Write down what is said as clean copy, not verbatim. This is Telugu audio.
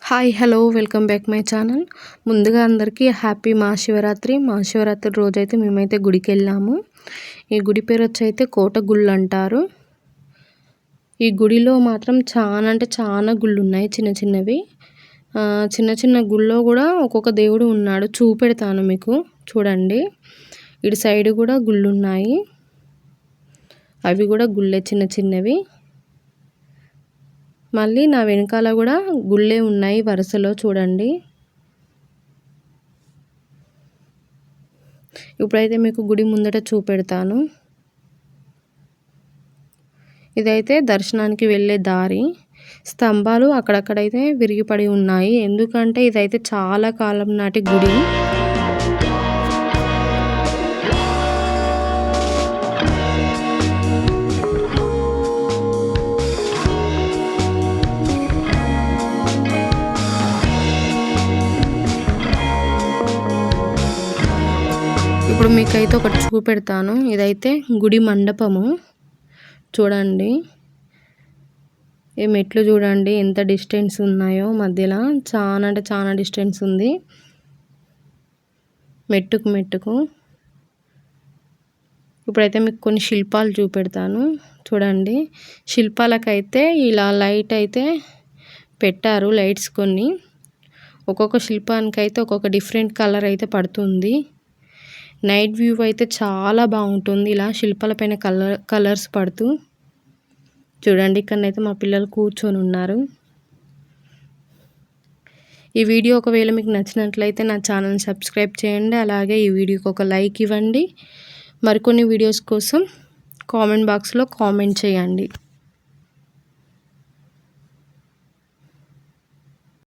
Hi hello welcome back my channel. ముందుగా అందరికీ హ్యాపీ మహాశివరాత్రి. మహాశివరాత్రి రోజైతే మేమైతే గుడికి వెళ్ళాము. ఈ గుడి పేరు వచ్చి అయితే కోట గుళ్ళు అంటారు. ఈ గుడిలో మాత్రం చాలా అంటే చాలా గుళ్ళు ఉన్నాయి, చిన్న చిన్నవి. చిన్న చిన్న గుళ్ళో కూడా ఒక్కొక్క దేవుడు ఉన్నాడు, చూపెడతాను మీకు చూడండి. ఇటు సైడ్ కూడా గుళ్ళు ఉన్నాయి, అవి కూడా గుళ్ళే చిన్న చిన్నవి. మళ్ళీ నా వెనకాల కూడా గుళ్ళే ఉన్నాయి వరుసలో చూడండి. ఇప్పుడైతే మీకు గుడి ముందట చూపెడతాను. ఇదైతే దర్శనానికి వెళ్ళే దారి. స్తంభాలు అక్కడక్కడైతే విరిగిపడి ఉన్నాయి, ఎందుకంటే ఇదైతే చాలా కాలం నాటి గుడి. ఇప్పుడు మీకైతే ఒకటి చూపెడతాను. ఇదైతే గుడి మండపము చూడండి. ఈ మెట్లు చూడండి ఎంత డిస్టెన్స్ ఉన్నాయో మధ్యలో, చాలా అంటే చాలా డిస్టెన్స్ ఉంది మెట్టుకు మెట్టుకు. ఇప్పుడైతే మీకు కొన్ని శిల్పాలు చూపెడతాను చూడండి. శిల్పాలకైతే ఇలా లైట్ అయితే పెట్టారు, లైట్స్ కొన్ని. ఒక్కొక్క శిల్పానికైతే ఒక్కొక్క డిఫరెంట్ కలర్ అయితే పడుతుంది. నైట్ వ్యూ అయితే చాలా బాగుంటుంది, ఇలా శిల్పాలపైన కలర్స్ పడుతూ. చూడండి ఇక్కడనైతే మా పిల్లలు కూర్చొని ఉన్నారు. ఈ వీడియో ఒకవేళ మీకు నచ్చినట్లయితే నా ఛానల్ని సబ్స్క్రైబ్ చేయండి, అలాగే ఈ వీడియోకి ఒక లైక్ ఇవ్వండి. మరికొన్ని వీడియోస్ కోసం కామెంట్ బాక్స్లో కామెంట్ చేయండి.